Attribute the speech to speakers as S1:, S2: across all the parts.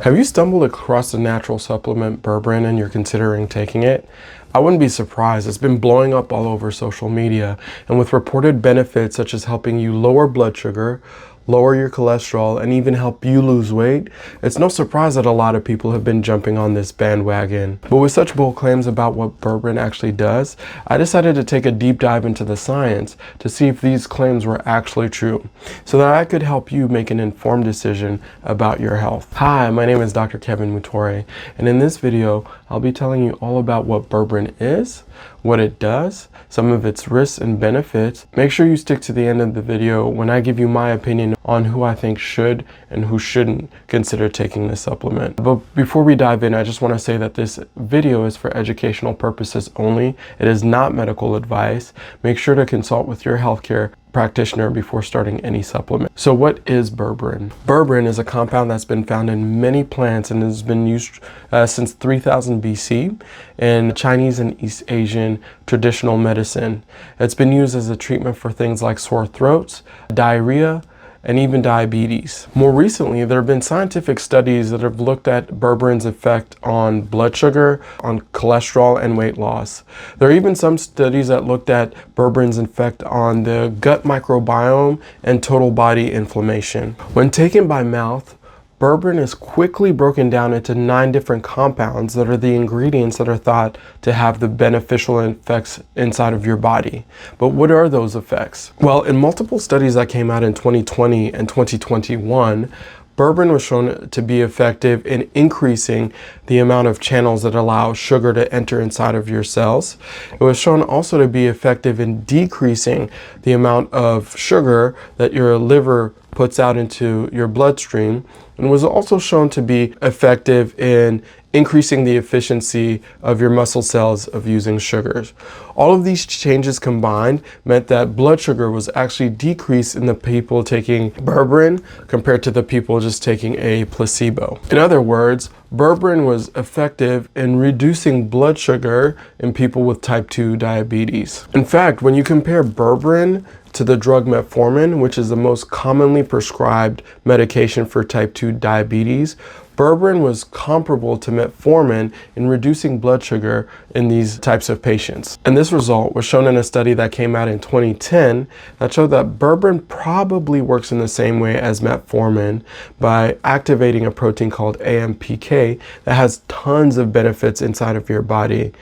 S1: Have you stumbled across the natural supplement berberine and you're considering taking it? I wouldn't be surprised. It's been blowing up all over social media, and with reported benefits such as helping you lower blood sugar, lower your cholesterol, and even help you lose weight, it's no surprise that a lot of people have been jumping on this bandwagon. But with such bold claims about what berberine actually does, I decided to take a deep dive into the science to see if these claims were actually true, so that I could help you make an informed decision about your health. Hi, my name is Dr. Kevin Mutore, and in this video, I'll be telling you all about what berberine is, what it does, some of its risks and benefits. Make sure you stick to the end of the video when I give you my opinion on who I think should and who shouldn't consider taking this supplement. But before we dive in, I just want to say that this video is for educational purposes only. It is not medical advice. Make sure to consult with your healthcare practitioner before starting any supplement. So what is berberine? Berberine is a compound that's been found in many plants and has been used since 3000 BC in Chinese and East Asian traditional medicine. It's been used as a treatment for things like sore throats, diarrhea, and even diabetes. More recently, there have been scientific studies that have looked at berberine's effect on blood sugar, on cholesterol, and weight loss. There are even some studies that looked at berberine's effect on the gut microbiome and total body inflammation. When taken by mouth, berberine is quickly broken down into 9 different compounds that are the ingredients that are thought to have the beneficial effects inside of your body. But what are those effects? Well, in multiple studies that came out in 2020 and 2021, berberine was shown to be effective in increasing the amount of channels that allow sugar to enter inside of your cells. It was shown also to be effective in decreasing the amount of sugar that your liver puts out into your bloodstream, and was also shown to be effective in increasing the efficiency of your muscle cells of using sugars. All of these changes combined meant that blood sugar was actually decreased in the people taking berberine compared to the people just taking a placebo. In other words, berberine was effective in reducing blood sugar in people with type 2 diabetes. In fact, when you compare berberine to the drug metformin, which is the most commonly prescribed medication for type 2 diabetes, berberine was comparable to metformin in reducing blood sugar in these types of patients. And this result was shown in a study that came out in 2010 that showed that berberine probably works in the same way as metformin by activating a protein called AMPK that has tons of benefits inside of your body,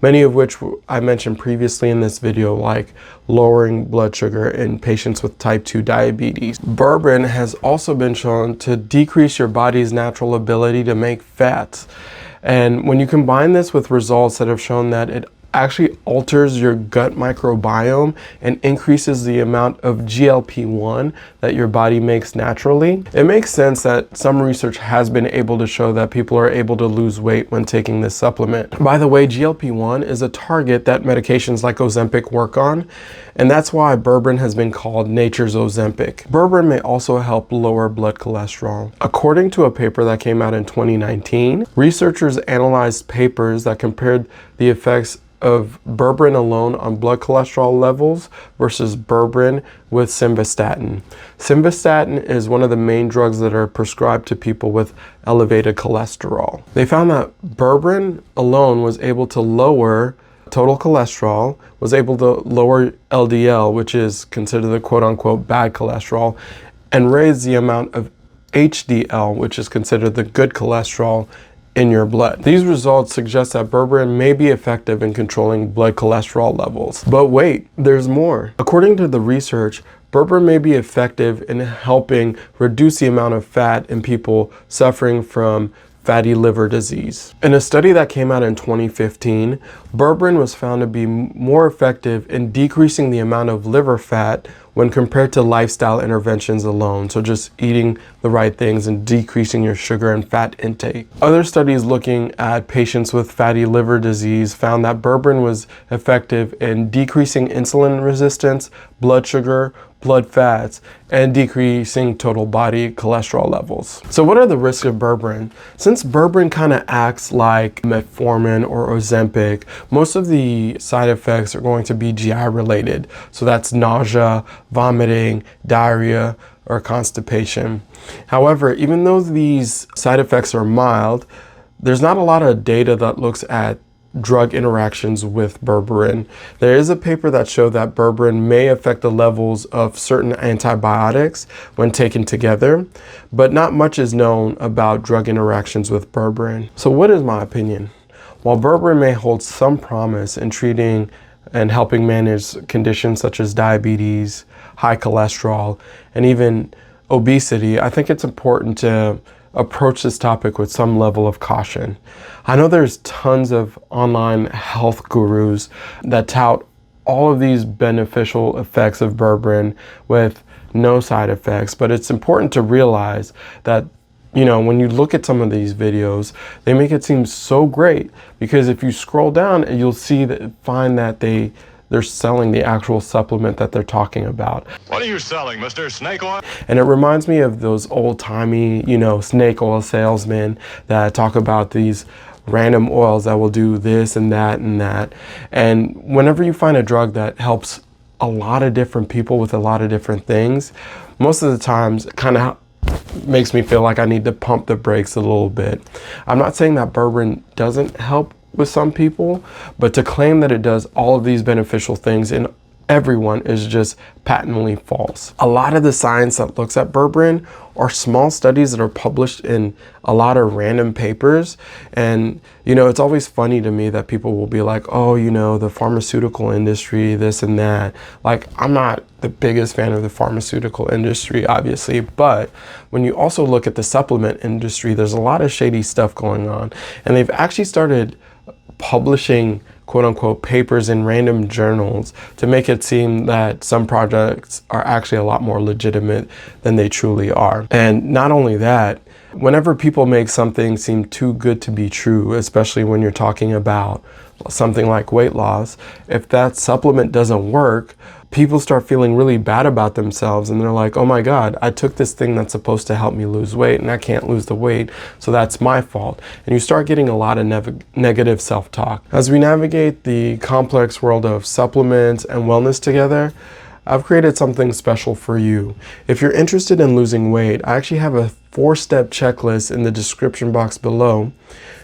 S1: many of which I mentioned previously in this video, like lowering blood sugar in patients with type 2 diabetes. Berberine has also been shown to decrease your body's natural ability to make fats. And when you combine this with results that have shown that it actually alters your gut microbiome and increases the amount of GLP-1 that your body makes naturally, it makes sense that some research has been able to show that people are able to lose weight when taking this supplement. By the way, GLP-1 is a target that medications like Ozempic work on, and that's why berberine has been called nature's Ozempic. Berberine may also help lower blood cholesterol. According to a paper that came out in 2019, researchers analyzed papers that compared the effects of berberine alone on blood cholesterol levels versus berberine with simvastatin. Simvastatin is one of the main drugs that are prescribed to people with elevated cholesterol. They found that berberine alone was able to lower total cholesterol, was able to lower LDL, which is considered the quote-unquote bad cholesterol, and raise the amount of HDL, which is considered the good cholesterol in your blood. These results suggest that berberine may be effective in controlling blood cholesterol levels. But wait, there's more. According to the research, berberine may be effective in helping reduce the amount of fat in people suffering from fatty liver disease. In a study that came out in 2015, berberine was found to be more effective in decreasing the amount of liver fat when compared to lifestyle interventions alone, so just eating the right things and decreasing your sugar and fat intake. Other studies looking at patients with fatty liver disease found that berberine was effective in decreasing insulin resistance, blood sugar, blood fats, and decreasing total body cholesterol levels. So what are the risks of berberine? Since berberine kind of acts like metformin or Ozempic, most of the side effects are going to be GI related. So that's nausea, vomiting, diarrhea, or constipation. However, even though these side effects are mild, there's not a lot of data that looks at drug interactions with berberine. There is a paper that showed that berberine may affect the levels of certain antibiotics when taken together, but not much is known about drug interactions with berberine. So what is my opinion? While berberine may hold some promise in treating and helping manage conditions such as diabetes, high cholesterol, and even obesity, I think it's important to approach this topic with some level of caution. I know there's tons of online health gurus that tout all of these beneficial effects of berberine with no side effects, but it's important to realize that, you know, when you look at some of these videos, they make it seem so great, because if you scroll down, you'll find that they're selling the actual supplement that they're talking about.
S2: What are you selling, Mr. Snake Oil?
S1: And it reminds me of those old-timey, you know, snake oil salesmen that talk about these random oils that will do this and that and that. And whenever you find a drug that helps a lot of different people with a lot of different things, most of the times it kind of makes me feel like I need to pump the brakes a little bit. I'm not saying that berberine doesn't help with some people, but to claim that it does all of these beneficial things in everyone is just patently false. A lot of the science that looks at berberine are small studies that are published in a lot of random papers. And, you know, it's always funny to me that people will be like, oh, you know, the pharmaceutical industry, this and that. Like, I'm not the biggest fan of the pharmaceutical industry, obviously, but when you also look at the supplement industry, there's a lot of shady stuff going on. And they've actually started publishing quote-unquote papers in random journals to make it seem that some projects are actually a lot more legitimate than they truly are. And not only that, whenever people make something seem too good to be true, especially when you're talking about something like weight loss, if that supplement doesn't work, people start feeling really bad about themselves, and they're like, oh my God, I took this thing that's supposed to help me lose weight and I can't lose the weight, so that's my fault. And you start getting a lot of negative self-talk. As we navigate the complex world of supplements and wellness together, I've created something special for you. If you're interested in losing weight, I actually have a 4-step checklist in the description box below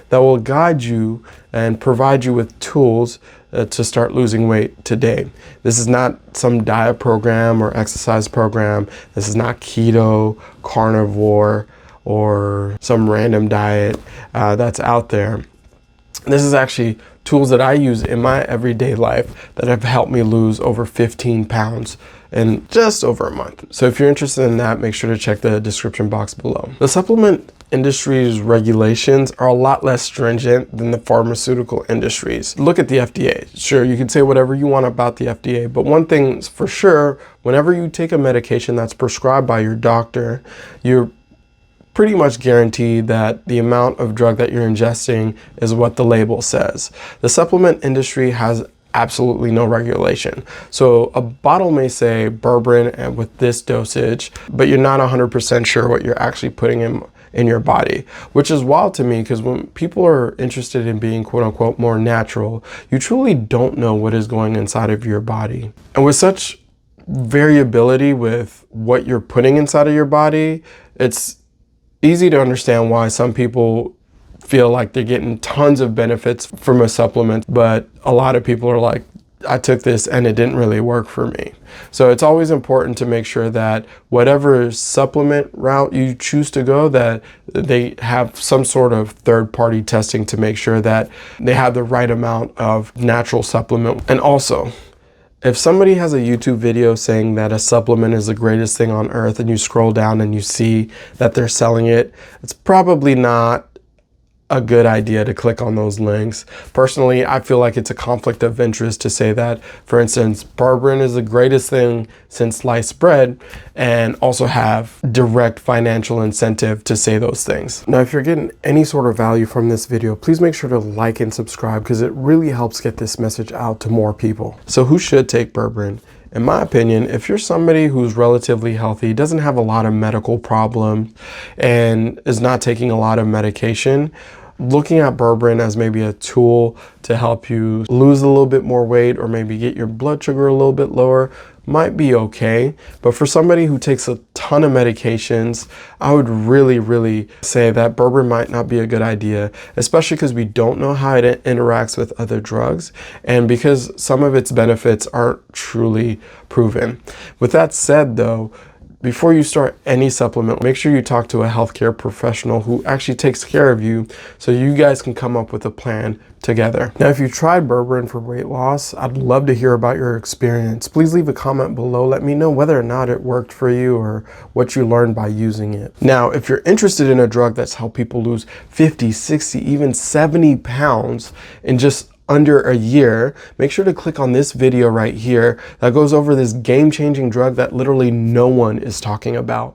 S1: that will guide you and provide you with tools to start losing weight today. This is not some diet program or exercise program. This is not keto, carnivore, or some random diet that's out there. This is actually tools that I use in my everyday life that have helped me lose over 15 pounds in just over a month. So if you're interested in that, make sure to check the description box below. The supplement industry's regulations are a lot less stringent than the pharmaceutical industries. Look at the FDA. Sure, you can say whatever you want about the FDA, but one thing's for sure, whenever you take a medication that's prescribed by your doctor, you're pretty much guaranteed that the amount of drug that you're ingesting is what the label says. The supplement industry has absolutely no regulation. So a bottle may say berberine and with this dosage, but you're not 100% sure what you're actually putting in your body, which is wild to me, because when people are interested in being quote unquote more natural, you truly don't know what is going inside of your body. And with such variability with what you're putting inside of your body, it's easy to understand why some people feel like they're getting tons of benefits from a supplement, but a lot of people are like, I took this and it didn't really work for me. So it's always important to make sure that whatever supplement route you choose to go, that they have some sort of third-party testing to make sure that they have the right amount of natural supplement. And also, if somebody has a YouTube video saying that a supplement is the greatest thing on earth, and you scroll down and you see that they're selling it, it's probably not a good idea to click on those links. Personally, I feel like it's a conflict of interest to say that, for instance, berberine is the greatest thing since sliced bread, and also have direct financial incentive to say those things. Now, if you're getting any sort of value from this video, please make sure to like and subscribe, because it really helps get this message out to more people. So who should take berberine? In my opinion, if you're somebody who's relatively healthy, doesn't have a lot of medical problems, and is not taking a lot of medication, looking at berberine as maybe a tool to help you lose a little bit more weight, or maybe get your blood sugar a little bit lower, might be okay. But for somebody who takes a ton of medications, I would really say that berberine might not be a good idea, especially because we don't know how it interacts with other drugs and because some of its benefits aren't truly proven. With that said though, before you start any supplement, make sure you talk to a healthcare professional who actually takes care of you so you guys can come up with a plan together. Now, if you tried berberine for weight loss, I'd love to hear about your experience. Please leave a comment below. Let me know whether or not it worked for you or what you learned by using it. Now, if you're interested in a drug that's helped people lose 50, 60, even 70 pounds in just under a year, make sure to click on this video right here that goes over this game-changing drug that literally no one is talking about.